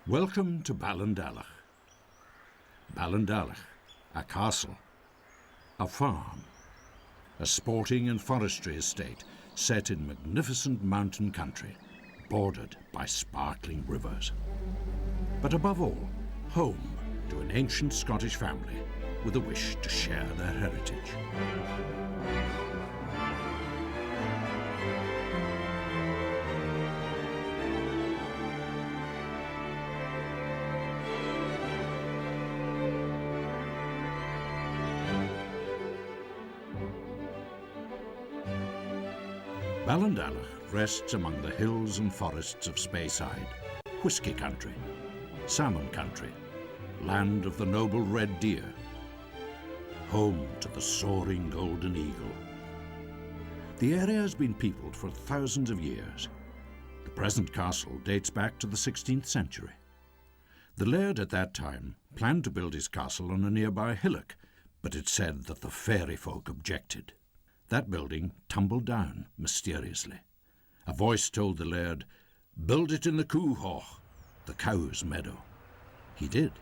Welcome to Ballindalloch. Ballindalloch, a castle, a farm, a sporting and forestry estate set in magnificent mountain country, bordered by sparkling rivers. But above all, home to an ancient Scottish family with a wish to share their heritage. Ballindalloch rests among the hills and forests of Speyside, whisky country, salmon country, land of the noble red deer, home to the soaring golden eagle. The area has been peopled for thousands of years. The present castle dates back to the 16th century. The laird at that time planned to build his castle on a nearby hillock, but it's said that the fairy folk objected. That building tumbled down mysteriously. A voice told the laird, "Build it in the Coohaw, the cow's meadow." He did,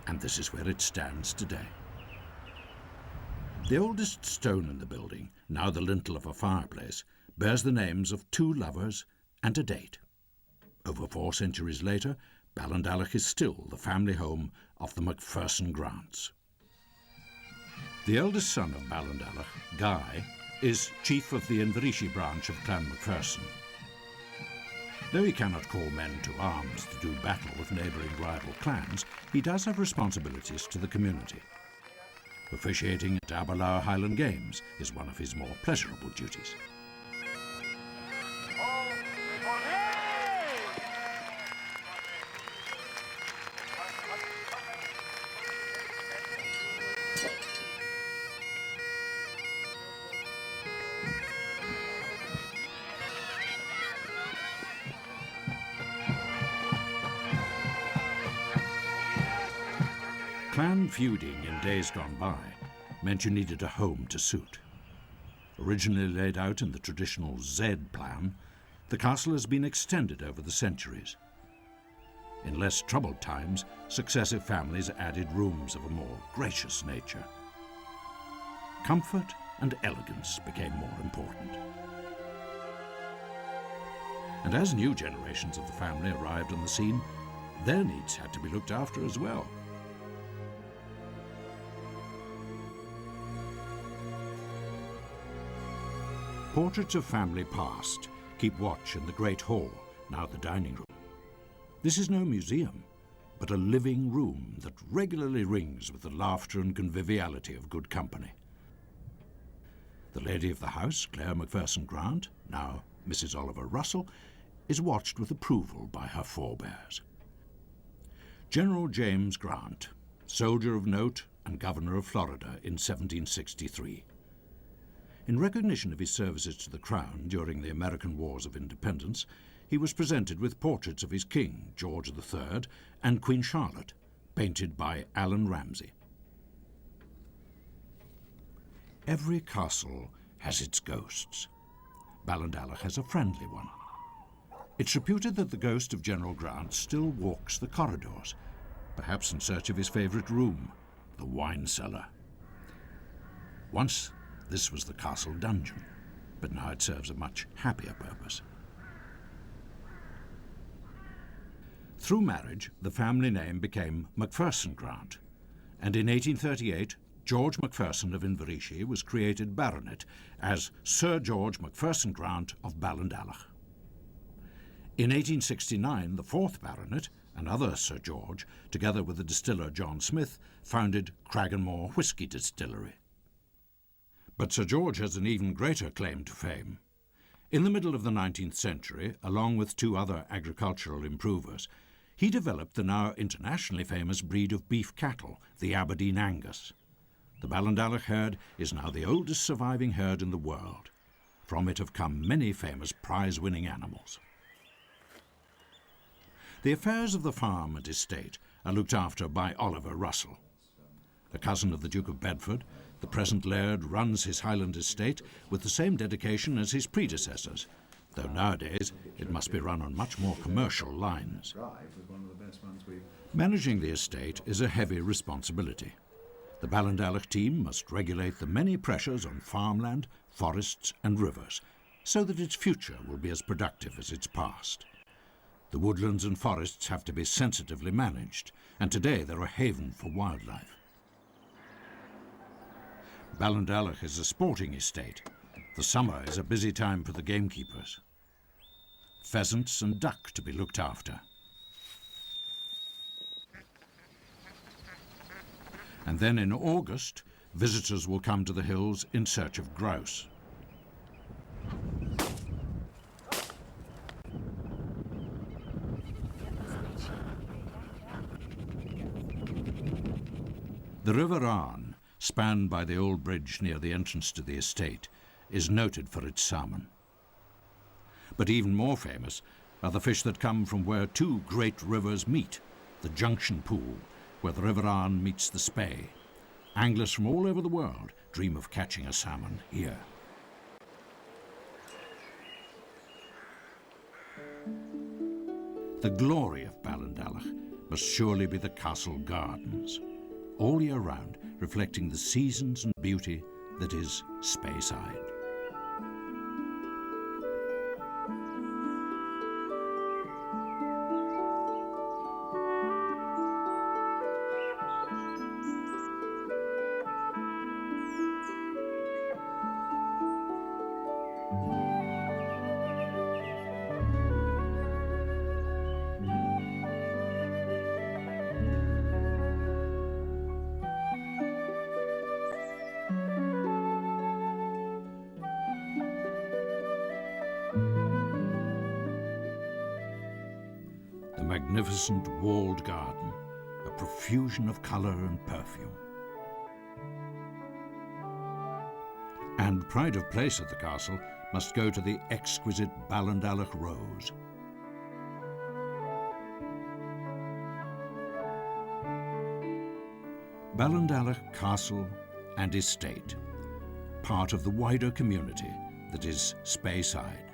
and this is where it stands today. The oldest stone in the building, now the lintel of a fireplace, bears the names of two lovers and a date. Over 4 centuries later, Ballindalloch is still the family home of the Macpherson Grants. The eldest son of Ballindalloch, Guy, is chief of the Invereshi branch of Clan Macpherson. Though he cannot call men to arms to do battle with neighbouring rival clans, he does have responsibilities to the community. Officiating at Aberdeen Highland Games is one of his more pleasurable duties. Clan feuding in days gone by meant you needed a home to suit. Originally laid out in the traditional Z plan, the castle has been extended over the centuries. In less troubled times, successive families added rooms of a more gracious nature. Comfort and elegance became more important. And as new generations of the family arrived on the scene, their needs had to be looked after as well. Portraits of family past keep watch in the Great Hall, now the dining room. This is no museum, but a living room that regularly rings with the laughter and conviviality of good company. The lady of the house, Claire Macpherson Grant, now Mrs. Oliver Russell, is watched with approval by her forebears. General James Grant, soldier of note and governor of Florida in 1763. In recognition of his services to the Crown during the American Wars of Independence, he was presented with portraits of his king, George III, and Queen Charlotte, painted by Allan Ramsay. Every castle has its ghosts. Ballindalloch has a friendly one. It's reputed that the ghost of General Grant still walks the corridors, perhaps in search of his favourite room, the wine cellar. Once, this was the castle dungeon, but now it serves a much happier purpose. Through marriage, the family name became Macpherson Grant, and in 1838, George Macpherson of Invereshi was created baronet as Sir George Macpherson Grant of Ballindalloch. In 1869, the 4th baronet, another Sir George, together with the distiller John Smith, founded Cragganmore Whisky Distillery. But Sir George has an even greater claim to fame. In the middle of the 19th century, along with 2 other agricultural improvers, he developed the now internationally famous breed of beef cattle, the Aberdeen Angus. The Ballindalloch herd is now the oldest surviving herd in the world. From it have come many famous prize-winning animals. The affairs of the farm and estate are looked after by Oliver Russell. A cousin of the Duke of Bedford, the present laird runs his Highland estate with the same dedication as his predecessors, though nowadays it must be run on much more commercial lines. Managing the estate is a heavy responsibility. The Ballindalloch team must regulate the many pressures on farmland, forests and rivers, so that its future will be as productive as its past. The woodlands and forests have to be sensitively managed, and today they're a haven for wildlife. Ballindalloch is a sporting estate. The summer is a busy time for the gamekeepers. Pheasants and duck to be looked after. And then in August, visitors will come to the hills in search of grouse. The River Arn, spanned by the old bridge near the entrance to the estate, is noted for its salmon. But even more famous are the fish that come from where two great rivers meet, the junction pool, where the River Arn meets the Spey. Anglers from all over the world dream of catching a salmon here. The glory of Ballindalloch must surely be the castle gardens, all year round reflecting the seasons and beauty that is Speyside. Magnificent walled garden, a profusion of colour and perfume. And pride of place at the castle must go to the exquisite Ballindalloch rose. Ballindalloch Castle and Estate, part of the wider community that is Speyside.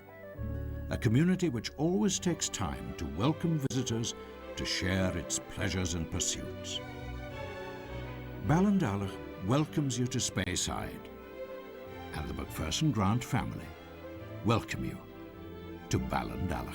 A community which always takes time to welcome visitors to share its pleasures and pursuits. Ballindalloch welcomes you to Speyside, and the Macpherson Grant family welcome you to Ballindalloch.